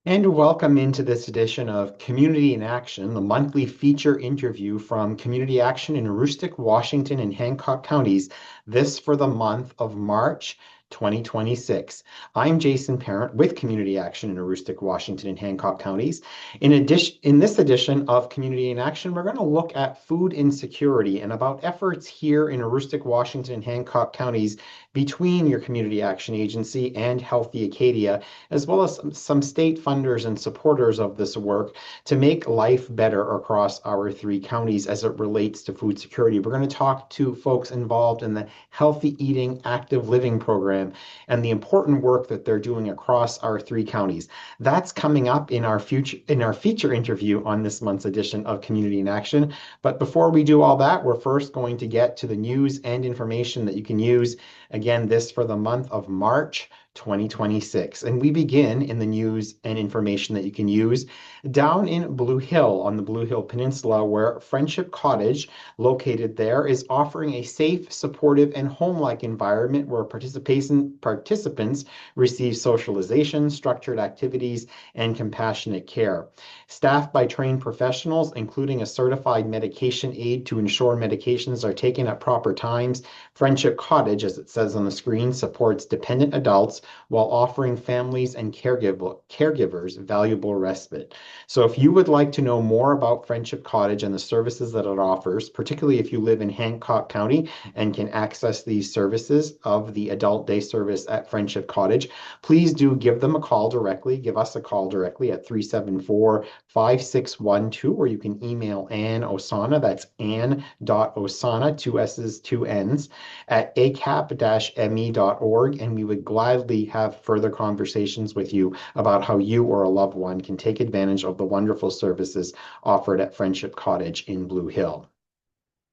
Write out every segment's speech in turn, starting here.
And welcome into this edition of Community in Action, the monthly feature interview from Community Action in Aroostook, Washington, and Hancock counties. This for the month of March 2026. I'm Jason Parent with Community Action in Aroostook, Washington, and Hancock counties. In this edition of Community in Action, we're going to look at food insecurity and about efforts here in Aroostook, Washington, and Hancock counties between your Community Action Agency and Healthy Acadia, as well as some state funders and supporters of this work to make life better across our three counties as it relates to food security. We're going to talk to folks involved in the Healthy Eating Active Living program and the important work that they're doing across our three counties. That's coming up in our feature interview on this month's edition of Community in Action. But before we do all that, we're first going to get to the news and information that you can use. Again, this for the month of March 2026. And we begin in the news and information that you can use down in Blue Hill on the Blue Hill Peninsula, where Friendship Cottage, located there, is offering a safe, supportive, and home-like environment where participants receive socialization, structured activities, and compassionate care. Staffed by trained professionals, including a certified medication aide to ensure medications are taken at proper times, Friendship Cottage, as it says on the screen, supports dependent adults while offering families and caregivers valuable respite. So if you would like to know more about Friendship Cottage and the services that it offers, particularly if you live in Hancock County and can access these services of the adult day service at Friendship Cottage, please do give them a call directly. Give us a call directly at 374-5612, or you can email Ann Osana, that's ann.osana, two S's, two N's, at acap-me.org, and we would gladly have further conversations with you about how you or a loved one can take advantage of the wonderful services offered at Friendship Cottage in Blue Hill.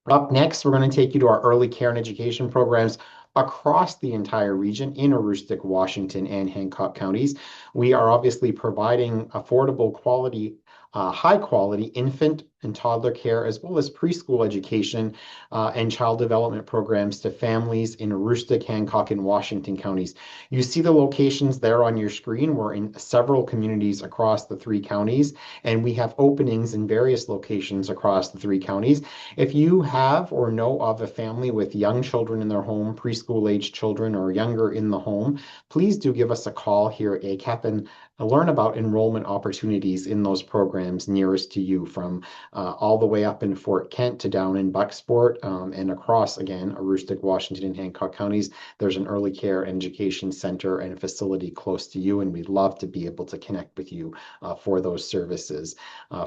Up next, we're going to take you to our early care and education programs across the entire region in Aroostook, Washington, and Hancock counties. We are obviously providing affordable quality, high quality infant and toddler care, as well as preschool education and child development programs to families in Aroostook, Hancock, and Washington counties. You see the locations there on your screen. We're in several communities across the three counties, and we have openings in various locations across the three counties. If you have or know of a family with young children in their home, preschool age children or younger in the home, please do give us a call here at ACAP and learn about enrollment opportunities in those programs nearest to you, from all the way up in Fort Kent to down in Bucksport, and across, again, Aroostook, Washington, and Hancock counties. There's an early care and education center and a facility close to you, and we'd love to be able to connect with you for those services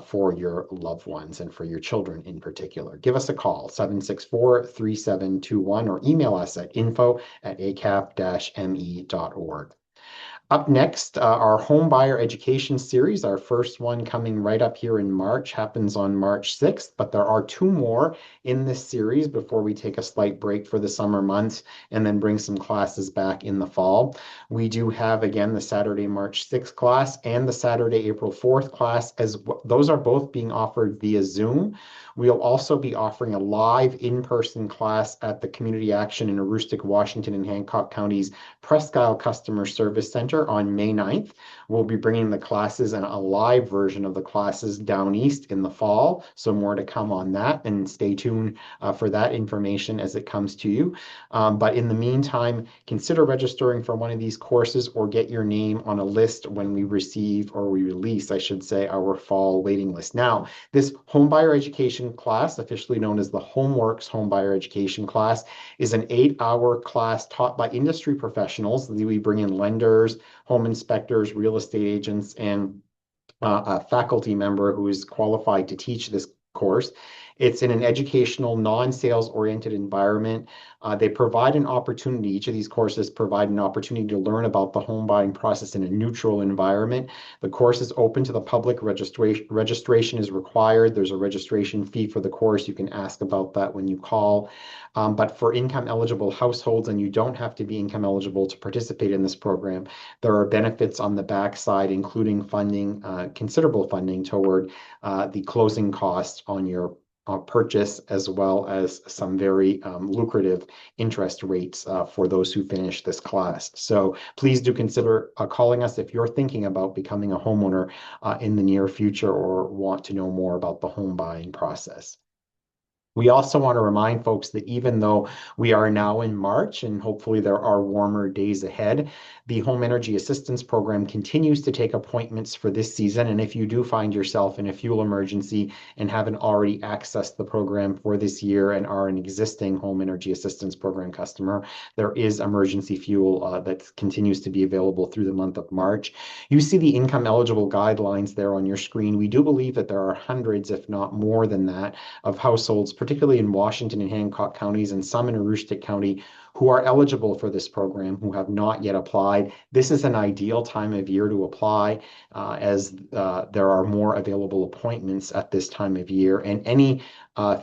for your loved ones and for your children in particular. Give us a call, 764-3721, or email us at info@acap-me.org. Up next, our home buyer education series, our first one coming right up here in March, happens on March 6th, but there are two more in this series before we take a slight break for the summer months and then bring some classes back in the fall. We do have, again, the Saturday, March 6th class and the Saturday, April 4th class, as those are both being offered via Zoom. We'll also be offering a live in-person class at the Community Action in Aroostook, Washington, and Hancock counties Presque Isle Customer Service Center on May 9th. We'll be bringing the classes and a live version of the classes down east in the fall. So more to come on that, and stay tuned for that information as it comes to you. But in the meantime, consider registering for one of these courses or get your name on a list when we release, I should say, our fall waiting list. Now, this homebuyer education class, officially known as the HomeWorks Homebuyer Education class, is an 8-hour class taught by industry professionals. We bring in lenders, home inspectors, real estate agents, and a faculty member who is qualified to teach this course. It's in an educational, non-sales oriented environment. They provide an opportunity, each of these courses provide an opportunity to learn about the home buying process in a neutral environment. The course is open to the public. Registration is required. There's a registration fee for the course. You can ask about that when you call. But for income eligible households, and you don't have to be income eligible to participate in this program, there are benefits on the backside, including funding, considerable funding toward the closing costs on your purchase, as well as some very lucrative interest rates for those who finish this class. So please do consider calling us if you're thinking about becoming a homeowner in the near future or want to know more about the home buying process. We also want to remind folks that even though we are now in March and hopefully there are warmer days ahead, the Home Energy Assistance Program continues to take appointments for this season. And if you do find yourself in a fuel emergency and haven't already accessed the program for this year and are an existing Home Energy Assistance Program customer, there is emergency fuel that continues to be available through the month of March. You see the income eligible guidelines there on your screen. We do believe that there are hundreds, if not more than that, of households, particularly in Washington and Hancock counties and some in Aroostook County, who are eligible for this program, who have not yet applied. This is an ideal time of year to apply as there are more available appointments at this time of year. And any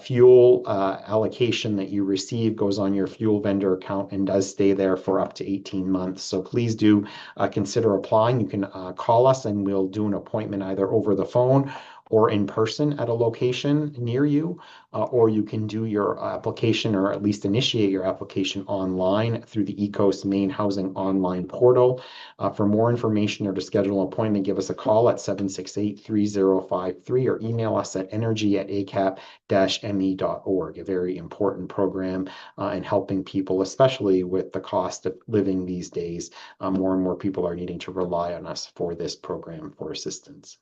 fuel allocation that you receive goes on your fuel vendor account and does stay there for up to 18 months. So please do consider applying. You can call us and we'll do an appointment either over the phone or in person at a location near you, or you can do your application or at least initiate your application online through the ECOS Maine Housing online portal. For more information or to schedule an appointment, give us a call at 768-3053 or email us at energy@acap-me.org, a very important program in helping people, especially with the cost of living these days. More and more people are needing to rely on us for this program for assistance.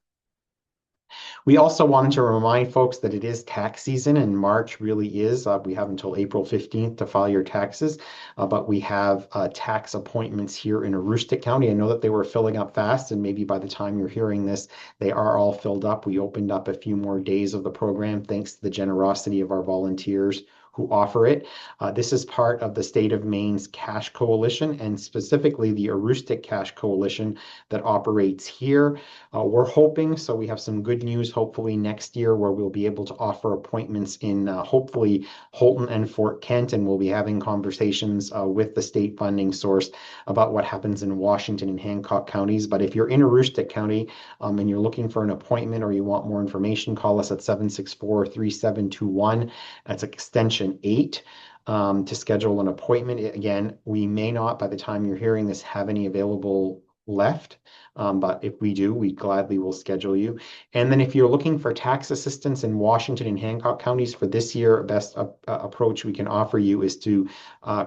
We also wanted to remind folks that it is tax season and March really is. We have until April 15th to file your taxes, but we have tax appointments here in Aroostook County. I know that they were filling up fast, and maybe by the time you're hearing this, they are all filled up. We opened up a few more days of the program thanks to the generosity of our volunteers who offer it. This is part of the state of Maine's Cash Coalition, and specifically the Aroostook Cash Coalition that operates here. We're hoping, so we have some good news hopefully next year where we'll be able to offer appointments in hopefully Houlton and Fort Kent, and we'll be having conversations with the state funding source about what happens in Washington and Hancock counties. But if you're in Aroostook County and you're looking for an appointment or you want more information, call us at 764-3721. That's extension 8 to schedule an appointment. Again, we may not, by the time you're hearing this, have any available left, but if we do, we gladly will schedule you. And then if you're looking for tax assistance in Washington and Hancock counties for this year, best approach we can offer you is to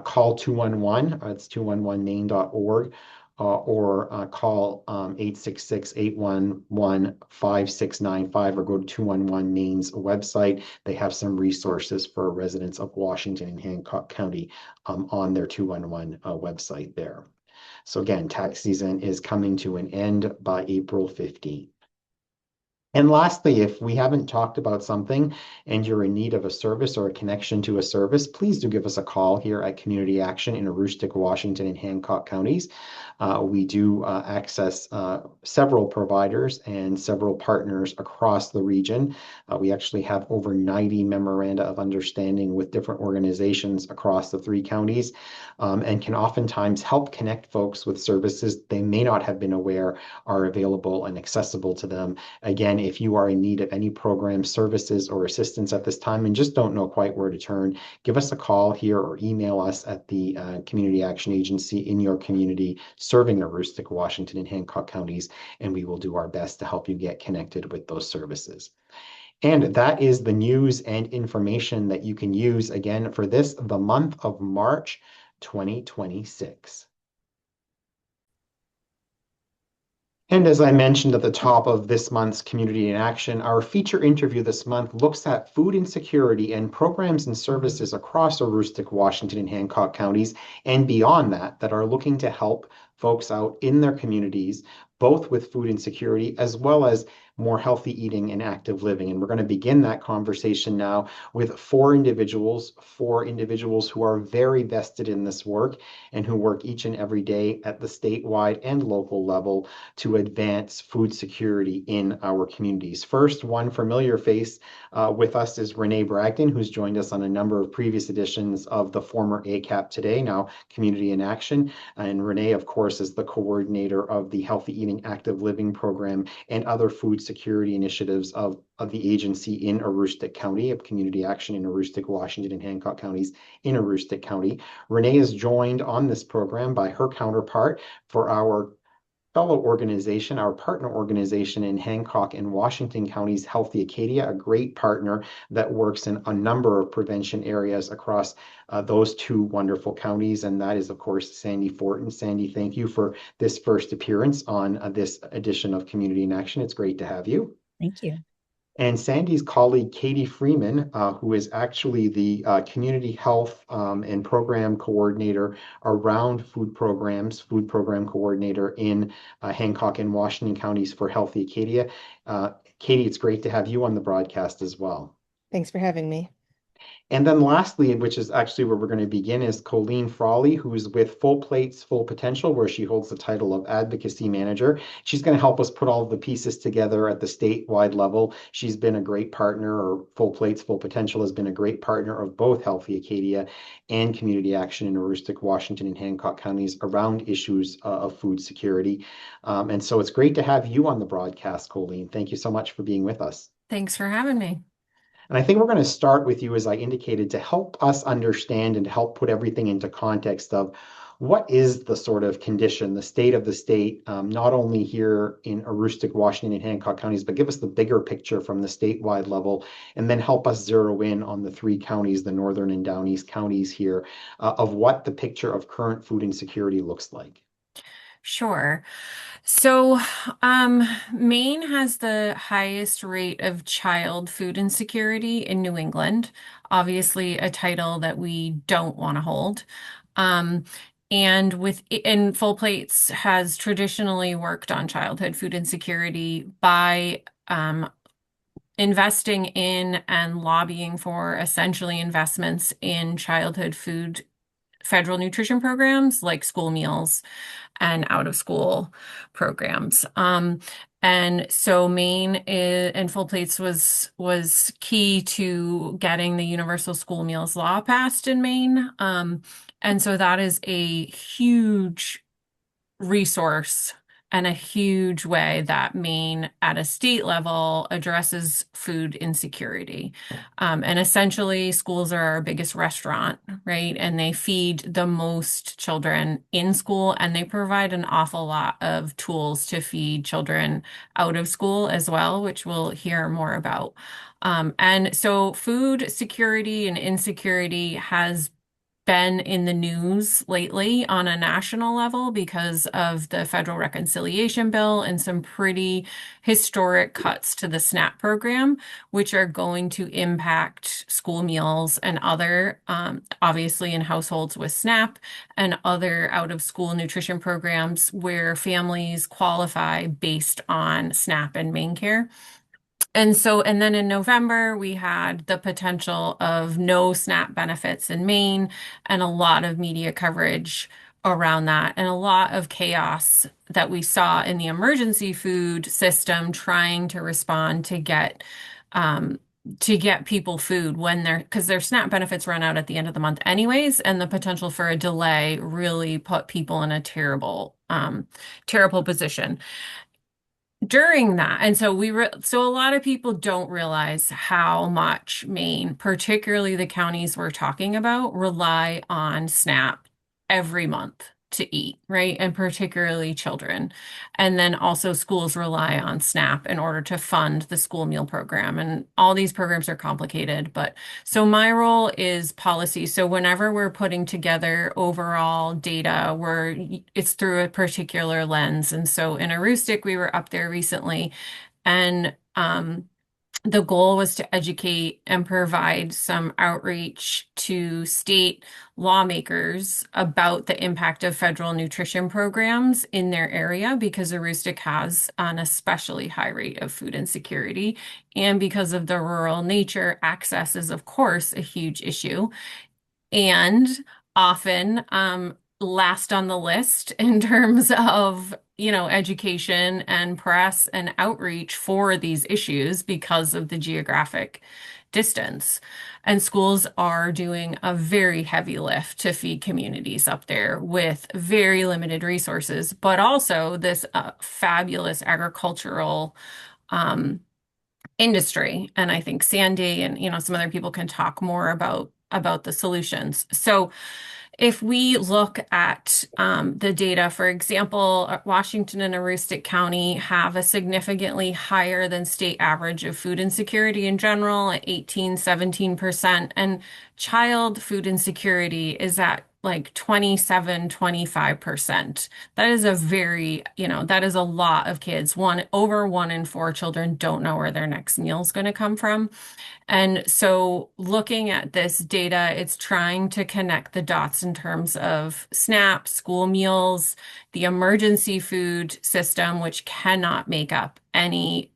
call 211, it's 211maine.org. Or call 866-811-5695 or go to 211 Maine's website. They have some resources for residents of Washington and Hancock County on their 211 website there. So again, tax season is coming to an end by April 15th. And lastly, if we haven't talked about something and you're in need of a service or a connection to a service, please do give us a call here at Community Action in Aroostook, Washington, and Hancock counties. We do access several providers and several partners across the region. We actually have over 90 memoranda of understanding with different organizations across the 3 counties and can oftentimes help connect folks with services they may not have been aware are available and accessible to them. Again, if you are in need of any program, services, or assistance at this time and just don't know quite where to turn, give us a call here or email us at the Community Action Agency in your community serving Aroostook, Washington, and Hancock counties, and we will do our best to help you get connected with those services. And that is the news and information that you can use again for this, the month of March 2026. And as I mentioned at the top of this month's Community in Action, our feature interview this month looks at food insecurity and programs and services across Aroostook, Washington, and Hancock counties, and beyond that, that are looking to help folks out in their communities, both with food insecurity as well as more healthy eating and active living. And we're going to begin that conversation now with four individuals who are very vested in this work and who work each and every day at the statewide and local level to advance food security in our communities. First, one familiar face with us is Renee Bragdon, who's joined us on a number of previous editions of the former ACAP Today, now Community in Action. And Renee, of course, is the coordinator of the Healthy Eating Eating Active Living program and other food security initiatives of the agency in Aroostook County, of Community Action in Aroostook, Washington, and Hancock counties in Aroostook County. Renee is joined on this program by her counterpart for our fellow organization, our partner organization in Hancock and Washington counties, Healthy Acadia, a great partner that works in a number of prevention areas across those two wonderful counties. And that is, of course, Sandy Fortin. Sandy, thank you for this first appearance on this edition of Community in Action. It's great to have you. Thank you. And Sandy's colleague, Katie Freeman, who is actually the community health and program coordinator around food programs, food program coordinator in Hancock and Washington counties for Healthy Acadia. Katie, it's great to have you on the broadcast as well. Thanks for having me. And then lastly, which is actually where we're going to begin, is Colleen Frawley, who is with Full Plates, Full Potential, where she holds the title of Advocacy Manager. She's going to help us put all of the pieces together at the statewide level. She's been a great partner, or Full Plates, Full Potential has been a great partner of both Healthy Acadia and Community Action in Aroostook, Washington, and Hancock counties around issues of food security. And so it's great to have you on the broadcast, Colleen. Thank you so much for being with us. Thanks for having me. And I think we're going to start with you, as I indicated, to help us understand and to help put everything into context of what is the sort of condition, the state of the state, not only here in Aroostook, Washington, and Hancock counties, but give us the bigger picture from the statewide level, and then help us zero in on the three counties, the northern and down east counties here, of what the picture of current food insecurity looks like. Sure. So, Maine has the highest rate of child food insecurity in New England, obviously a title that we don't want to hold. Um, and Full Plates has traditionally worked on childhood food insecurity by investing in and lobbying for essentially investments in childhood food federal nutrition programs like school meals and out of school programs. And so and Full Plates was key to getting the Universal School Meals Law passed in Maine. And so that is a huge resource and a huge way that Maine at a state level addresses food insecurity. And essentially, schools are our biggest restaurant, right? And they feed the most children in school, and they provide an awful lot of tools to feed children out of school as well, which we'll hear more about. And so food security and insecurity has been in the news lately on a national level because of the federal reconciliation bill and some pretty historic cuts to the SNAP program, which are going to impact school meals and other, obviously in households with SNAP and other out of school nutrition programs where families qualify based on SNAP and MaineCare. And then in November, we had the potential of no SNAP benefits in Maine and a lot of media coverage around that and a lot of chaos that we saw in the emergency food system trying to respond to get people food because their SNAP benefits run out at the end of the month anyways, and the potential for a delay really put people in a terrible position during that. And so so a lot of people don't realize how much Maine, particularly the counties we're talking about, rely on SNAP every month to eat, right? And particularly children. And then also schools rely on SNAP in order to fund the school meal program. And all these programs are complicated, but so my role is policy. So whenever we're putting together overall data, it's through a particular lens. And so in Aroostook, we were up there recently, and the goal was to educate and provide some outreach to state lawmakers about the impact of federal nutrition programs in their area, because Aroostook has an especially high rate of food insecurity. And because of the rural nature, access is, of course, a huge issue. And often last on the list in terms of education and press and outreach for these issues because of the geographic distance. And schools are doing a very heavy lift to feed communities up there with very limited resources, but also this fabulous agricultural um, industry. And I think Sandy and some other people can talk more about the solutions. So if we look at the data, for example, Washington and Aroostook County have a significantly higher than state average of food insecurity in general at 18, 17%. And child food insecurity is at like 27, 25%. That is a very, that is a lot of kids. Over 1 in 4 children don't know where their next meal is going to come from. And so looking at this data, it's trying to connect the dots in terms of SNAP, school meals, the emergency food system, which cannot make up any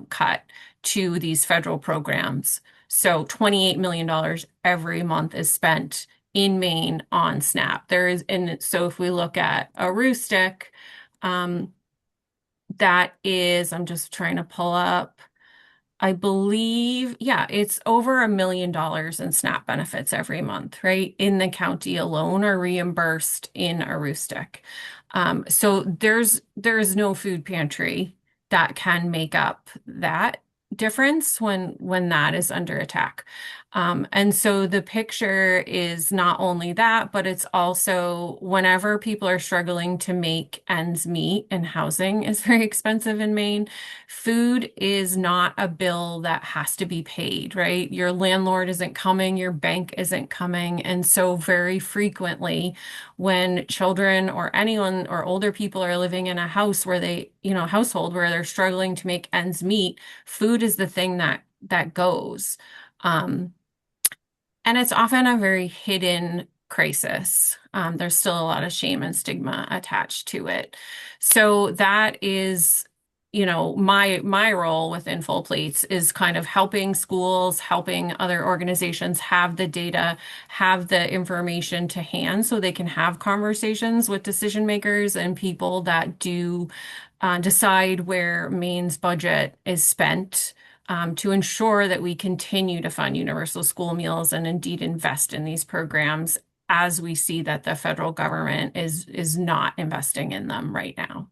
cut to these federal programs. So $28 million every month is spent in Maine on SNAP. And so if we look at Aroostook, that is, I'm just trying to pull up. I believe, yeah, it's over $1 million in SNAP benefits every month, right? In the county alone are reimbursed in Aroostook. So there's no food pantry that can make up that difference when that is under attack. And so the picture is not only that, but it's also whenever people are struggling to make ends meet and housing is very expensive in Maine, food is not a bill that has to be paid, right? Your landlord isn't coming, your bank isn't coming. And so very frequently when children or anyone or older people are living in a house where household where they're struggling to make ends meet, food is the thing that goes. And it's often a very hidden crisis. There's still a lot of shame and stigma attached to it. So that is, my role within Full Plates is kind of helping schools, helping other organizations have the data, have the information to hand so they can have conversations with decision makers and people that do decide where Maine's budget is spent to ensure that we continue to fund universal school meals and indeed invest in these programs as we see that the federal government is not investing in them right now.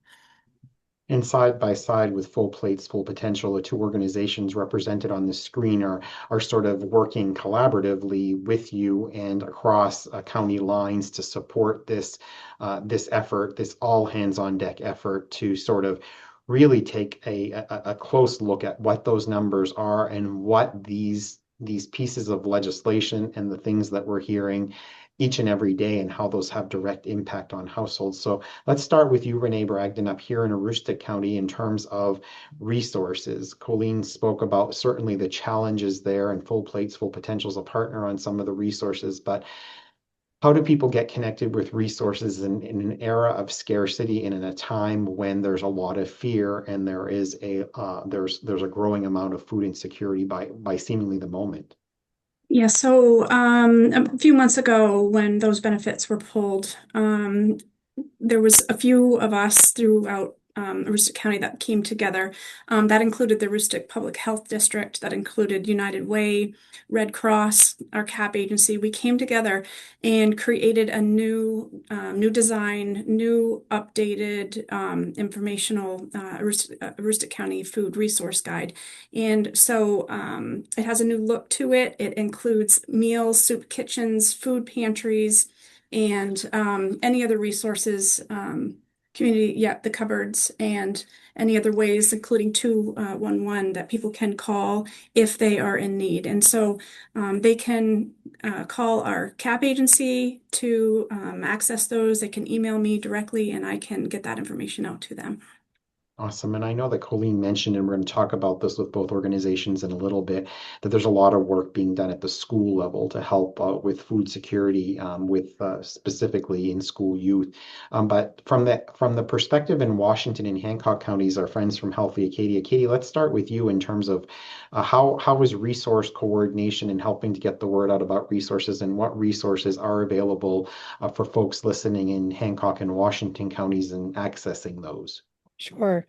And side by side with Full Plates, Full Potential, the two organizations represented on the screen are sort of working collaboratively with you and across county lines to support this effort, this all hands on deck effort to sort of really take a close look at what those numbers are and what these pieces of legislation and the things that we're hearing each and every day and how those have direct impact on households. So let's start with you, Renee Bragdon, up here in Aroostook County in terms of resources. Colleen spoke about certainly the challenges there, and Full Plates, Full Potential is a partner on some of the resources, but how do people get connected with resources in an era of scarcity and in a time when there's a lot of fear and there's a growing amount of food insecurity by seemingly the moment? Yeah, so a few months ago when those benefits were pulled, there was a few of us throughout Aroostook County that came together. That included the Aroostook Public Health District, that included United Way, Red Cross, our CAP agency. We came together and created a new design, new updated informational Aroostook County Food Resource Guide. And so it has a new look to it. It includes meals, soup kitchens, food pantries, and any other resources, the cupboards, and any other ways, including 211 that people can call if they are in need. And so they can call our CAP agency to access those. They can email me directly, and I can get that information out to them. Awesome. And I know that Colleen mentioned, and we're going to talk about this with both organizations in a little bit, that there's a lot of work being done at the school level to help with food security, with specifically in school youth. But from the perspective in Washington and Hancock counties, our friends from Healthy Acadia, Katie, let's start with you in terms of how is resource coordination and helping to get the word out about resources and what resources are available for folks listening in Hancock and Washington counties and accessing those? Sure.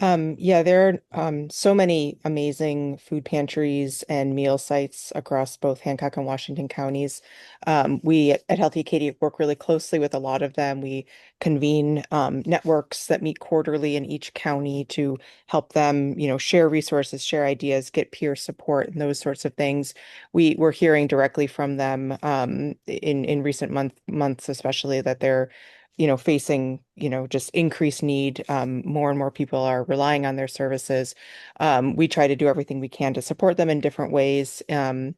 Yeah, there are so many amazing food pantries and meal sites across both Hancock and Washington counties. We at Healthy Acadia work really closely with a lot of them. We convene networks that meet quarterly in each county to help them, share resources, share ideas, get peer support, and those sorts of things. We're hearing directly from them in recent months, especially that they're facing, just increased need. More and more people are relying on their services. We try to do everything we can to support them in different ways. In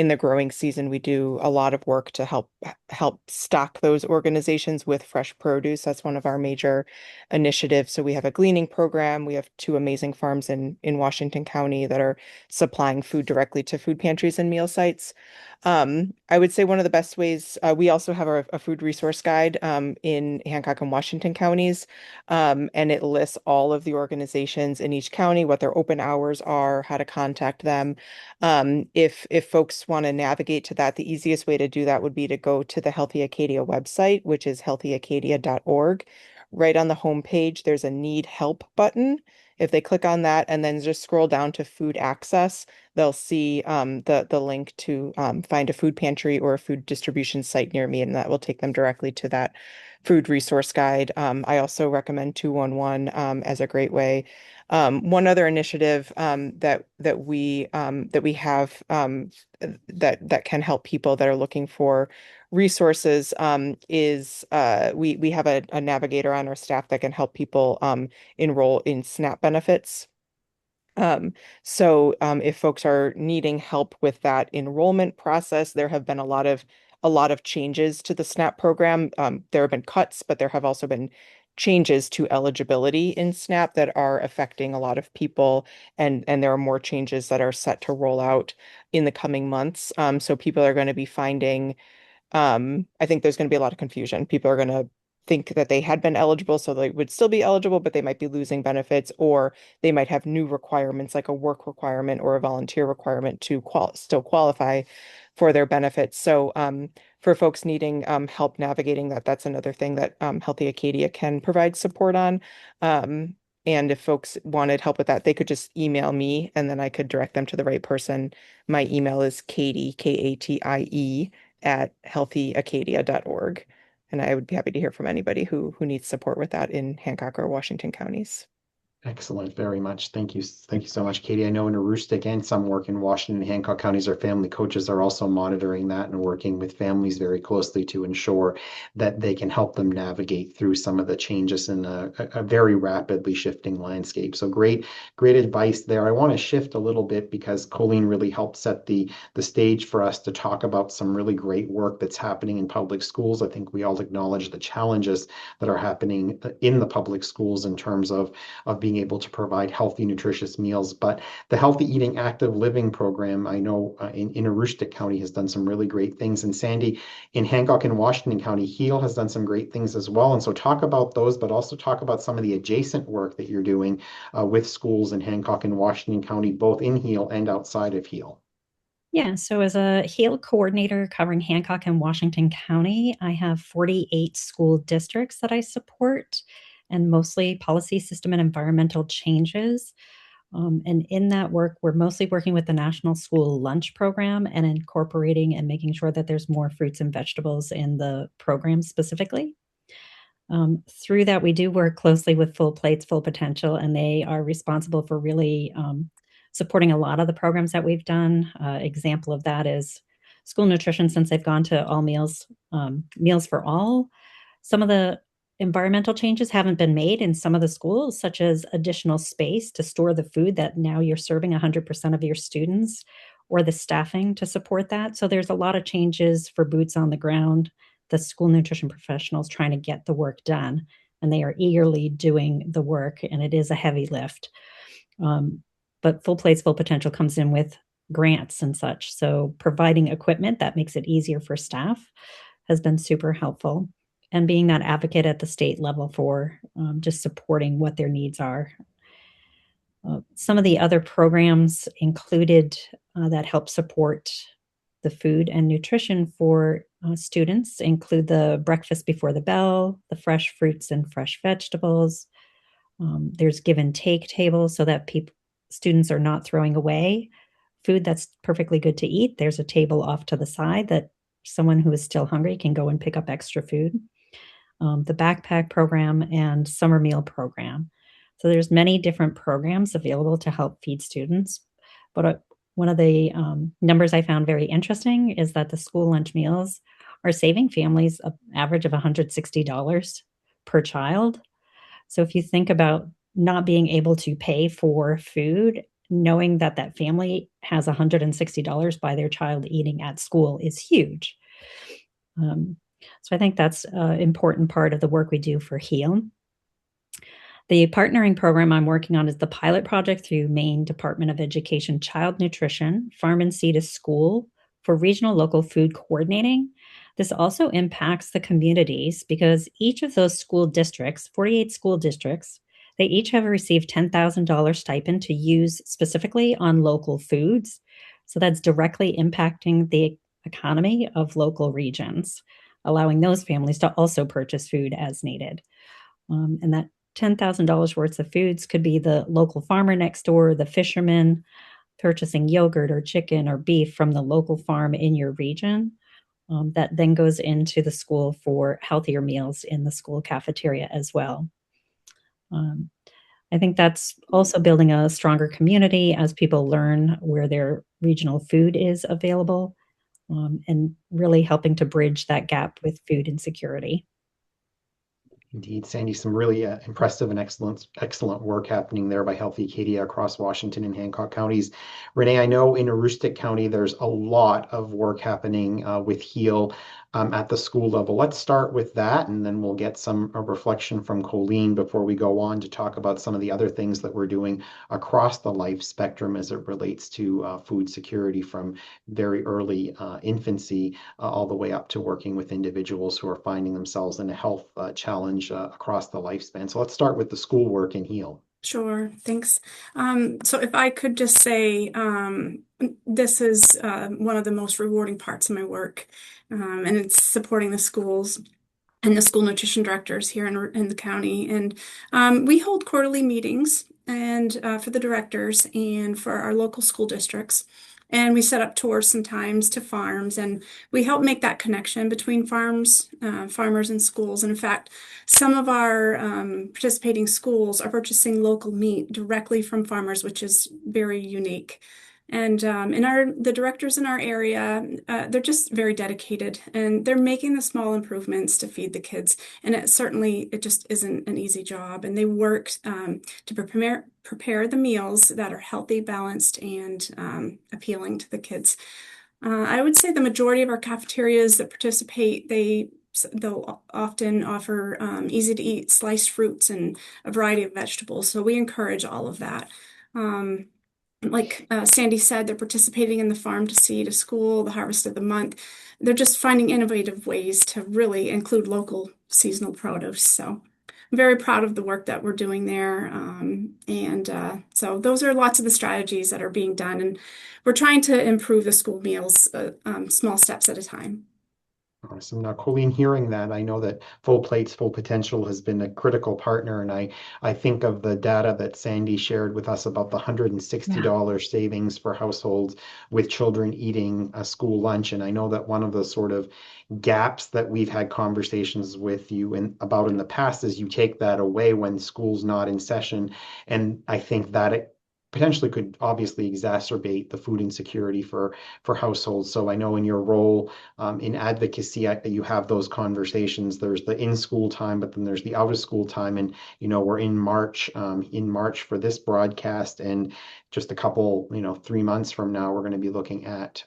the growing season, we do a lot of work to help stock those organizations with fresh produce. That's one of our major initiatives. So we have a gleaning program. We have two amazing farms in Washington County that are supplying food directly to food pantries and meal sites. I would say one of the best ways, we also have a food resource guide in Hancock and Washington counties, and it lists all of the organizations in each county, what their open hours are, how to contact them. If folks want to navigate to that, the easiest way to do that would be to go to the Healthy Acadia website, which is healthyacadia.org. Right on the homepage, there's a Need Help button. If they click on that and then just scroll down to food access, they'll see the link to find a food pantry or a food distribution site near me, and that will take them directly to that food resource guide. I also recommend 211 as a great way. One other initiative that we have that can help people that are looking for resources is we have a navigator on our staff that can help people enroll in SNAP benefits. Um, so if folks are needing help with that enrollment process, there have been a lot of changes to the SNAP program. There have been cuts, but there have also been changes to eligibility in SNAP that are affecting a lot of people, and there are more changes that are set to roll out in the coming months. So people are going to be finding I think there's going to be a lot of confusion. People are going to think that they had been eligible, so they would still be eligible, but they might be losing benefits, or they might have new requirements like a work requirement or a volunteer requirement to still qualify for their benefits. So for folks needing help navigating that, that's another thing that Healthy Acadia can provide support on. And if folks wanted help with that, they could just email me and then I could direct them to the right person. My email is Katie, Katie at healthyacadia.org. And I would be happy to hear from anybody who needs support with that in Hancock or Washington counties. Excellent, very much. Thank you. Thank you so much, Katie. I know in Aroostook and some work in Washington and Hancock counties, our family coaches are also monitoring that and working with families very closely to ensure that they can help them navigate through some of the changes in a very rapidly shifting landscape. So great advice there. I want to shift a little bit because Colleen really helped set the stage for us to talk about some really great work that's happening in public schools. I think we all acknowledge the challenges that are happening in the public schools in terms of being able to provide healthy, nutritious meals. But the Healthy Eating Active Living program, I know in Aroostook County has done some really great things. And Sandy, in Hancock and Washington County, HEAL has done some great things as well. And so talk about those, but also talk about some of the adjacent work that you're doing with schools in Hancock and Washington County, both in HEAL and outside of HEAL. Yeah, so as a HEAL coordinator covering Hancock and Washington County, I have 48 school districts that I support, and mostly policy, system, and environmental changes. And in that work, we're mostly working with the National School Lunch Program and incorporating and making sure that there's more fruits and vegetables in the program specifically. Through that, we do work closely with Full Plates, Full Potential, and they are responsible for really supporting a lot of the programs that we've done. Example of that is school nutrition, since they've gone to all meals, meals for all. Some of the environmental changes haven't been made in some of the schools, such as additional space to store the food that now you're serving 100% of your students, or the staffing to support that. So there's a lot of changes for boots on the ground, the school nutrition professionals trying to get the work done, and they are eagerly doing the work, and it is a heavy lift. But Full Plates, Full Potential comes in with grants and such. So providing equipment that makes it easier for staff has been super helpful. And being that advocate at the state level for just supporting what their needs are. Some of the other programs included that help support the food and nutrition for students include the Breakfast Before the Bell, the Fresh Fruits and Fresh Vegetables, There's give and take tables so that students are not throwing away food that's perfectly good to eat. There's a table off to the side that someone who is still hungry can go and pick up extra food. The backpack program and summer meal program. So there's many different programs available to help feed students. But one of the numbers I found very interesting is that the school lunch meals are saving families an average of $160 per child. So if you think about not being able to pay for food, knowing that that family has $160 by their child eating at school is huge. So I think that's an important part of the work we do for HEAL. The partnering program I'm working on is the pilot project through Maine Department of Education Child Nutrition, Farm and Sea to School for regional local food coordinating. This also impacts the communities because each of those school districts, 48 school districts, they each have received $10,000 stipend to use specifically on local foods. So that's directly impacting the economy of local regions, allowing those families to also purchase food as needed. And that $10,000 worth of foods could be the local farmer next door, the fisherman purchasing yogurt or chicken or beef from the local farm in your region. That then goes into the school for healthier meals in the school cafeteria as well. I think that's also building a stronger community as people learn where their regional food is available, and really helping to bridge that gap with food insecurity. Indeed, Sandy, some really impressive and excellent work happening there by Healthy Acadia across Washington and Hancock counties. Renee, I know in Aroostook County, there's a lot of work happening with HEAL at the school level. Let's start with that, and then we'll get some reflection from Colleen before we go on to talk about some of the other things that we're doing across the life spectrum as it relates to food security from very early infancy all the way up to working with individuals who are finding themselves in a health challenge across the lifespan. So let's start with the schoolwork in HEAL. Sure, thanks. So if I could just say, this is one of the most rewarding parts of my work, and it's supporting the schools and the school nutrition directors here in the county. And we hold quarterly meetings and for the directors and for our local school districts. And we set up tours sometimes to farms, and we help make that connection between farmers and schools. And in fact, some of our participating schools are purchasing local meat directly from farmers, which is very unique. And the directors in our area, they're just very dedicated, and they're making the small improvements to feed the kids. And it just isn't an easy job. And they work to prepare the meals that are healthy, balanced, and appealing to the kids. I would say the majority of our cafeterias that participate, they'll often offer easy to eat sliced fruits and a variety of vegetables. So we encourage all of that. Like Sandy said, they're participating in the Farm to Sea to School, the Harvest of the Month. They're just finding innovative ways to really include local seasonal produce. So I'm very proud of the work that we're doing there. So those are lots of the strategies that are being done. And we're trying to improve the school meals small steps at a time. Awesome. Now, Colleen, hearing that, I know that Full Plates, Full Potential has been a critical partner, and I think of the data that Sandy shared with us about the $160 savings for households with children eating a school lunch. And I know that one of the sort of gaps that we've had conversations with you about in the past is you take that away when school's not in session. And I think that it potentially could obviously exacerbate the food insecurity for households. So I know in your role in advocacy, you have those conversations. There's the in-school time, but then there's the out-of-school time. And, we're in March for this broadcast, and just a couple, 3 months from now, we're going to be looking at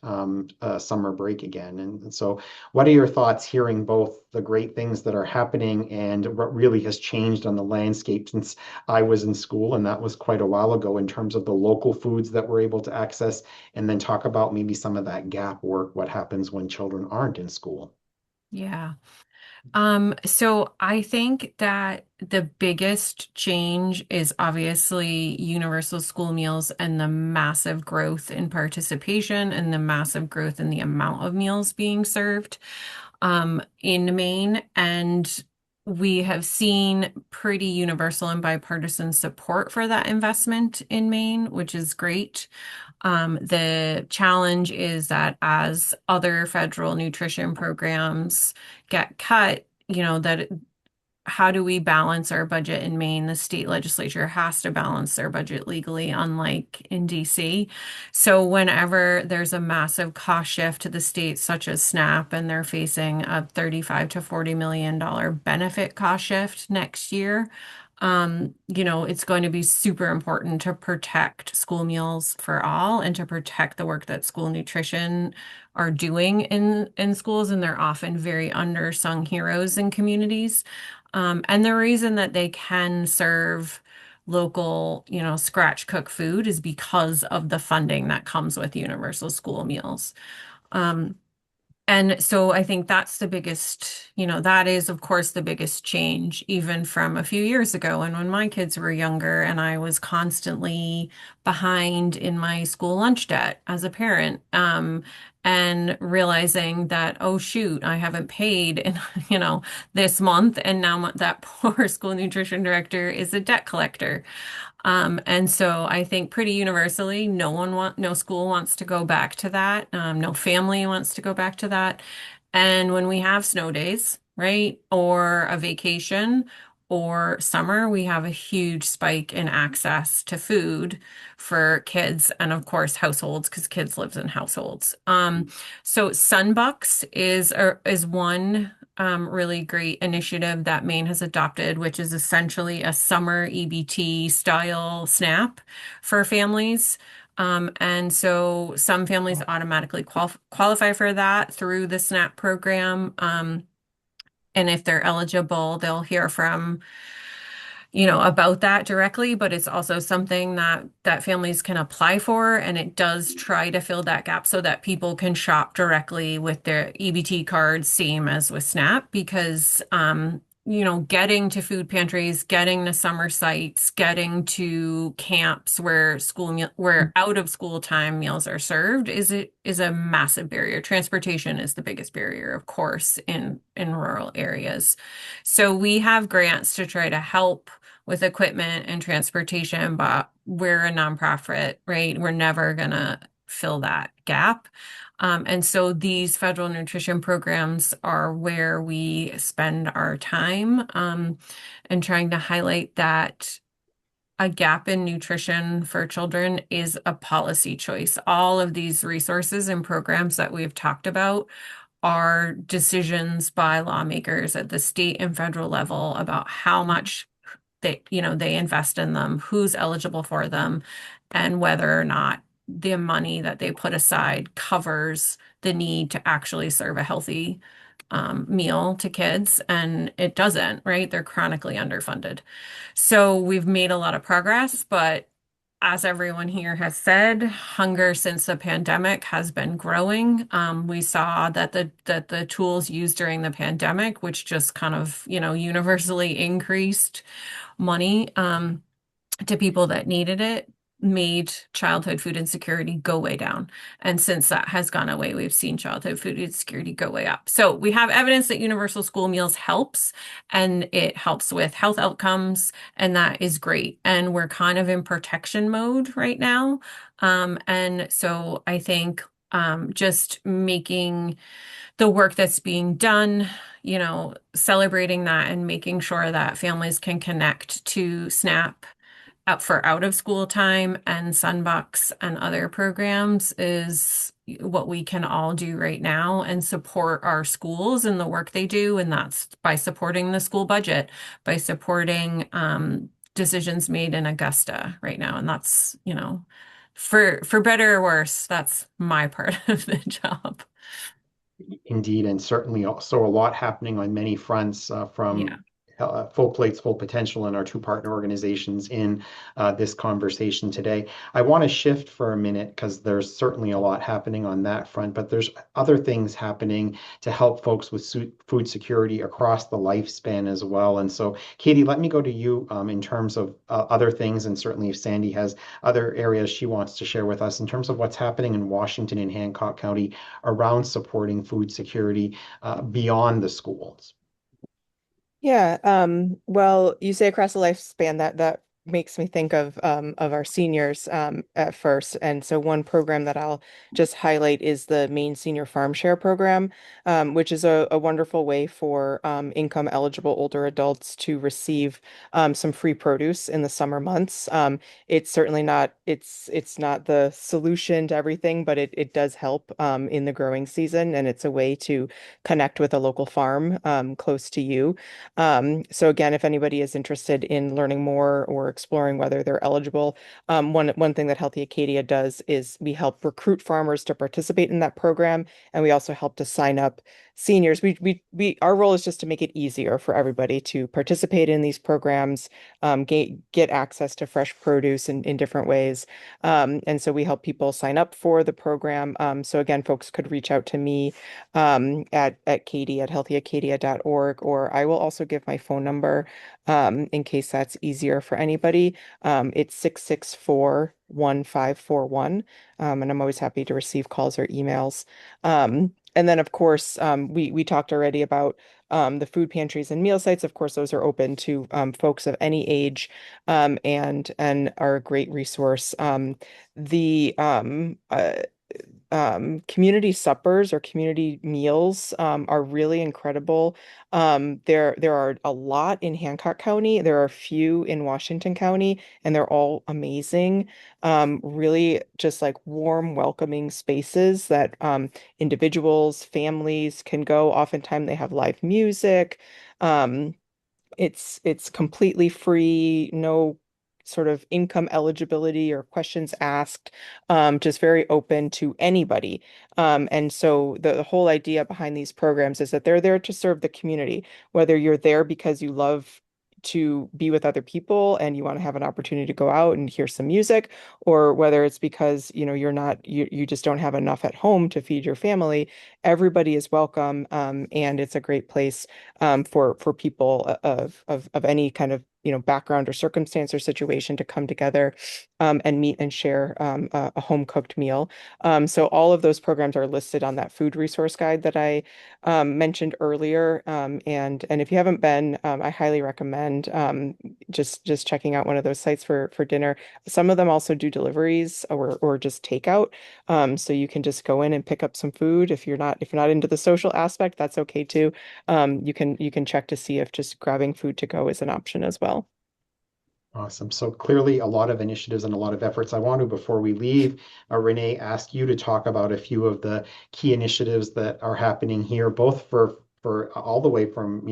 summer break again. And so what are your thoughts hearing both the great things that are happening and what really has changed on the landscape since I was in school, and that was quite a while ago, in terms of the local foods that we're able to access, and then talk about maybe some of that gap work, what happens when children aren't in school? Yeah. So I think that the biggest change is obviously universal school meals and the massive growth in participation and the massive growth in the amount of meals being served in Maine. And we have seen pretty universal and bipartisan support for that investment in Maine, which is great. The challenge is that as other federal nutrition programs get cut, that how do we balance our budget in Maine? The state legislature has to balance their budget legally, unlike in DC. So whenever there's a massive cost shift to the states, such as SNAP, and they're facing a $35 to $40 million benefit cost shift next year, it's going to be super important to protect school meals for all and to protect the work that school nutrition are doing in schools, and they're often very undersung heroes in communities. And the reason that they can serve local, scratch cook food is because of the funding that comes with universal school meals. And so I think that's the biggest, that is, of course, the biggest change, even from a few years ago. And when my kids were younger and I was constantly behind in my school lunch debt as a parent, and realizing that, oh, shoot, I haven't paid in, this month. And now that poor school nutrition director is a debt collector. And so I think pretty universally, no school wants to go back to that. No family wants to go back to that. And when we have snow days, right, or a vacation or summer, we have a huge spike in access to food for kids and of course households, because kids live in households. So Sunbucks is one really great initiative that Maine has adopted, which is essentially a summer EBT style SNAP for families. And so some families automatically qualify for that through the SNAP program. And if they're eligible, they'll hear from, about that directly, but it's also something that families can apply for, and it does try to fill that gap so that people can shop directly with their EBT cards, same as with SNAP, because getting to food pantries, getting to summer sites, getting to camps where where out of school time meals are served is a massive barrier. Transportation is the biggest barrier, of course, in rural areas. So we have grants to try to help with equipment and transportation, but we're a nonprofit, right? We're never gonna fill that gap. And so these federal nutrition programs are where we spend our time, and trying to highlight that a gap in nutrition for children is a policy choice. All of these resources and programs that we've talked about are decisions by lawmakers at the state and federal level about how much they invest in them, who's eligible for them, and whether or not the money that they put aside covers the need to actually serve a healthy meal to kids. And it doesn't, right? They're chronically underfunded. So we've made a lot of progress, but as everyone here has said, hunger since the pandemic has been growing. We saw that the tools used during the pandemic, which just kind of, universally increased money to people that needed it, made childhood food insecurity go way down. And since that has gone away, we've seen childhood food insecurity go way up. So we have evidence that universal school meals helps, and it helps with health outcomes, and that is great. And we're kind of in protection mode right now. And so I think just making the work that's being done, celebrating that and making sure that families can connect to SNAP for out of school time and Sunbucks and other programs is what we can all do right now, and support our schools and the work they do. And that's by supporting the school budget, by supporting decisions made in Augusta right now. And that's, for better or worse, that's my part of the job. Indeed, and certainly also a lot happening on many fronts from Yeah. Full Plates, Full Potential and our two partner organizations in this conversation today. I want to shift for a minute because there's certainly a lot happening on that front, but there's other things happening to help folks with food security across the lifespan as well. And so, Katie, let me go to you in terms of other things, and certainly if Sandy has other areas she wants to share with us in terms of what's happening in Washington and Hancock County around supporting food security beyond the schools. Yeah, well, you say across the lifespan, that makes me think of our seniors at first. And so one program that I'll just highlight is the Maine Senior Farm Share Program, which is a wonderful way for income eligible older adults to receive some free produce in the summer months. It's certainly not it's not the solution to everything, but it does help in the growing season, and it's a way to connect with a local farm close to you. So again, if anybody is interested in learning more or exploring whether they're eligible, one thing that Healthy Acadia does is we help recruit farmers to participate in that program, and we also help to sign up seniors. We our role is just to make it easier for everybody to participate in these programs, get access to fresh produce in different ways. And so we help people sign up for the program. So again, folks could reach out to me at Katie at healthyacadia.org, or I will also give my phone number in case that's easier for anybody. It's 664-1541. And I'm always happy to receive calls or emails. And then, of course, we talked already about the food pantries and meal sites. Of course, those are open to folks of any age and are a great resource. The community suppers or community meals are really incredible. There are a lot in Hancock County. There are a few in Washington County, and they're all amazing. Really just like warm, welcoming spaces that individuals, families can go. Oftentimes they have live music. Um, it's completely free, no sort of income eligibility or questions asked, just very open to anybody. And so the whole idea behind these programs is that they're there to serve the community, whether you're there because you love to be with other people and you want to have an opportunity to go out and hear some music, or whether it's because you just don't have enough at home to feed your family. Everybody is welcome, and it's a great place for people of any kind of background or circumstance or situation to come together and meet and share a home cooked meal. So all of those programs are listed on that food resource guide that I mentioned earlier. And if you haven't been, I highly recommend just checking out one of those sites for dinner. Some of them also do deliveries or just takeout. So you can just go in and pick up some food. If you're not into the social aspect, that's okay too. You can check to see if just grabbing food to go is an option as well. Awesome. So clearly a lot of initiatives and a lot of efforts. I want to, before we leave, Renee, ask you to talk about a few of the key initiatives that are happening here, both for all the way from,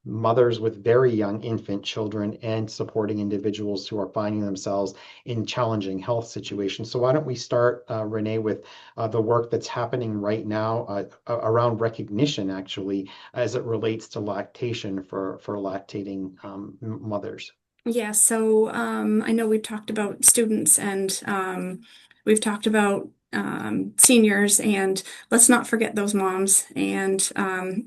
mothers with very young infant children and supporting individuals who are finding themselves in challenging health situations. So why don't we start, Renee, with the work that's happening right now around recognition, actually, as it relates to lactation for lactating mothers. Yeah, so I know we've talked about students and we've talked about seniors, and let's not forget those moms and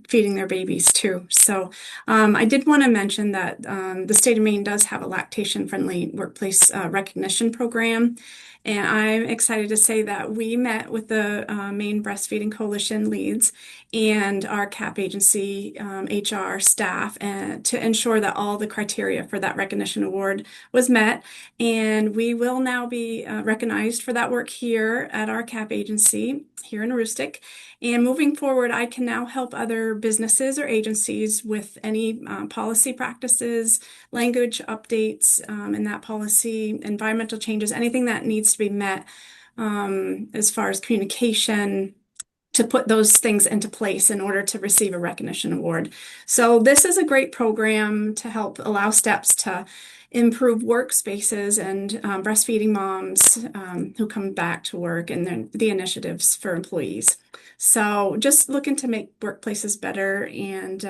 feeding their babies too. So I did want to mention that the state of Maine does have a lactation-friendly workplace recognition program. And I'm excited to say that we met with the Maine Breastfeeding Coalition leads and our CAP agency HR staff and to ensure that all the criteria for that recognition award was met. And we will now be recognized for that work here at our CAP agency here in Aroostook. And moving forward, I can now help other businesses or agencies with any policy practices, language updates in that policy, environmental changes, anything that needs to be met as far as communication to put those things into place in order to receive a recognition award. So this is a great program to help allow steps to improve workspaces and breastfeeding moms who come back to work and then the initiatives for employees. So just looking to make workplaces better and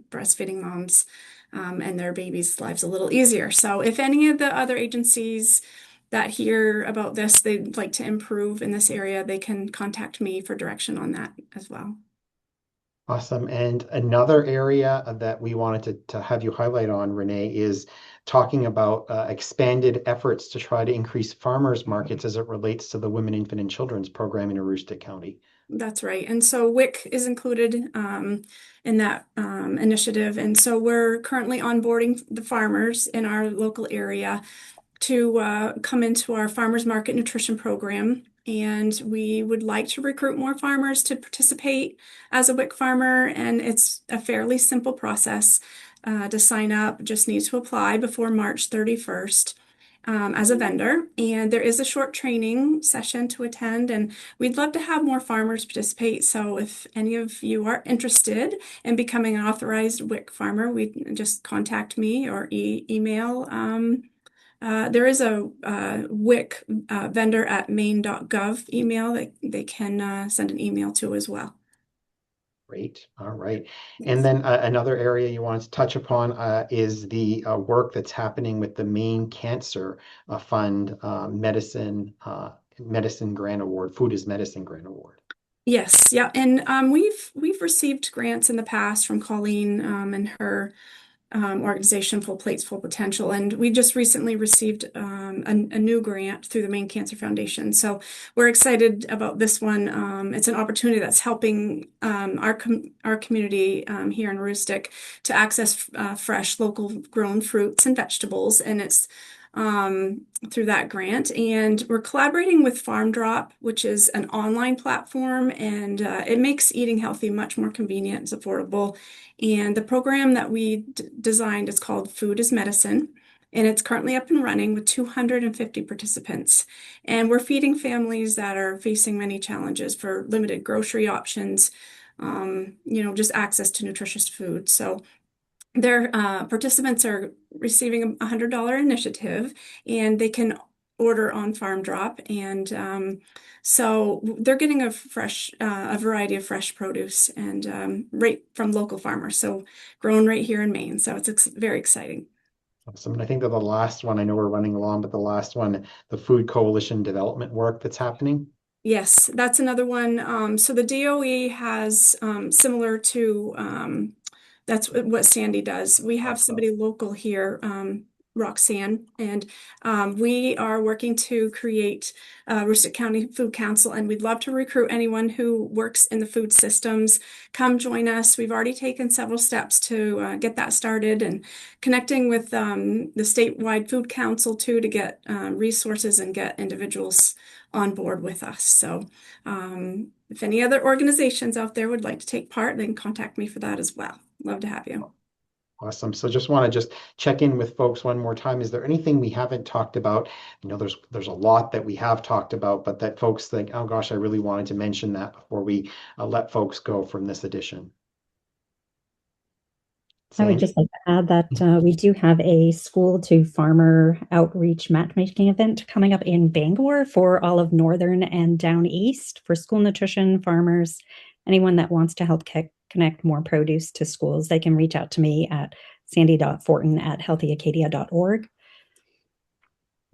breastfeeding moms and their babies' lives a little easier. So if any of the other agencies that hear about this, they'd like to improve in this area, they can contact me for direction on that as well. Awesome. And another area that we wanted to have you highlight on, Renee, is talking about expanded efforts to try to increase farmers markets as it relates to the Women, Infant, and Children's program in Aroostook County. That's right. And so WIC is included in that initiative. And so we're currently onboarding the farmers in our local area to come into our farmers market nutrition program. And we would like to recruit more farmers to participate as a WIC farmer. And it's a fairly simple process to sign up. Just need to apply before March 31st. As a vendor, and there is a short training session to attend, and we'd love to have more farmers participate. So if any of you are interested in becoming an authorized WIC farmer, just contact me or email. There is a WIC vendor at maine.gov email that they can send an email to as well. Great. All right. And then another area you wanted to touch upon is the work that's happening with the Maine Cancer Fund Medicine Grant Award, Food is Medicine Grant Award. Yes, yeah, and we've received grants in the past from Colleen and her organization, Full Plates, Full Potential. And we just recently received a new grant through the Maine Cancer Foundation. So we're excited about this one. It's an opportunity that's helping our community here in Aroostook to access fresh, local grown fruits and vegetables. And it's through that grant. And we're collaborating with Farm Drop, which is an online platform, and it makes eating healthy much more convenient and affordable. And the program that we designed is called Food is Medicine, and it's currently up and running with 250 participants. And we're feeding families that are facing many challenges for limited grocery options, just access to nutritious food. So their participants are receiving a $100 initiative, and they can order on Farm Drop, and so they're getting a variety of fresh produce and right from local farmers, so grown right here in Maine. So it's very exciting. Awesome. And I think that the last one, I know we're running along, but the last one, the Food Coalition development work that's happening. Yes, that's another one. So the DOE has similar to that's what Sandy does. We have somebody local here, Roxanne, and we are working to create Aroostook County Food Council, and we'd love to recruit anyone who works in the food systems. Come join us. We've already taken several steps to get that started, and connecting with the statewide food council too, to get resources and get individuals on board with us. So if any other organizations out there would like to take part, they can contact me for that as well. Love to have you. Awesome. So just want to check in with folks one more time. Is there anything we haven't talked about? There's a lot that we have talked about, but that folks think, oh gosh, I really wanted to mention that before we let folks go from this edition. I would just like to add that we do have a school to farmer outreach matchmaking event coming up in Bangor for all of Northern and Down East for school nutrition farmers. Anyone that wants to help connect more produce to schools, they can reach out to me at sandy.fortin@healthyacadia.org.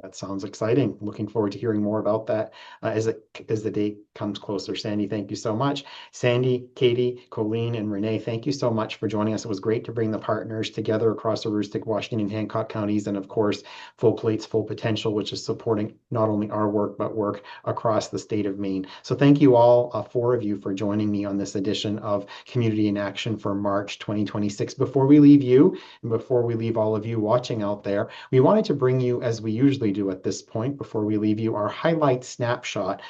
That sounds exciting. Looking forward to hearing more about that as the date comes closer. Sandy, thank you so much. Sandy, Katie, Colleen, and Renee, thank you so much for joining us. It was great to bring the partners together across Aroostook, Washington, and Hancock counties, and of course, Full Plates, Full Potential, which is supporting not only our work, but work across the state of Maine. So thank you all, 4 of you, for joining me on this edition of Community in Action for March 2026. Before we leave you, and before we leave all of you watching out there, we wanted to bring you, as we usually do at this point, before we leave you, our highlight snapshot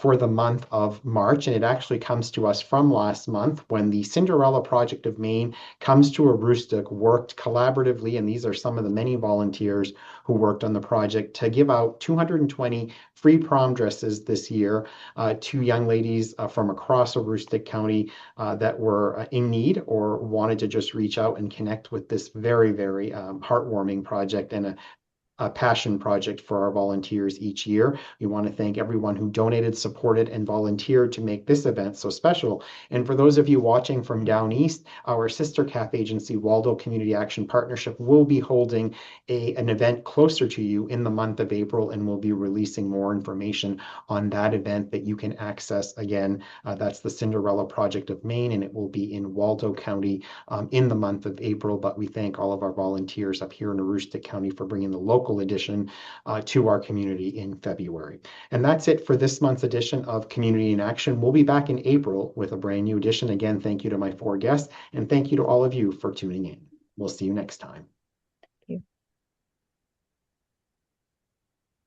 for the month of March. And it actually comes to us from last month when the Cinderella Project of Maine Comes to Aroostook worked collaboratively, and these are some of the many volunteers who worked on the project, to give out 220 free prom dresses this year to young ladies from across Aroostook County that were in need or wanted to just reach out and connect with this very, very heartwarming project and a passion project for our volunteers each year. We want to thank everyone who donated, supported, and volunteered to make this event so special. And for those of you watching from down east, our sister CAF agency, Waldo Community Action Partnership, will be holding an event closer to you in the month of April, and we'll be releasing more information on that event that you can access. Again, that's the Cinderella Project of Maine, and it will be in Waldo County in the month of April. But we thank all of our volunteers up here in Aroostook County for bringing the local local addition to our community in February. And that's it for this month's edition of Community in Action. We'll be back in April with a brand new edition. Again, thank you to my 4 guests, and thank you to all of you for tuning in. We'll see you next time.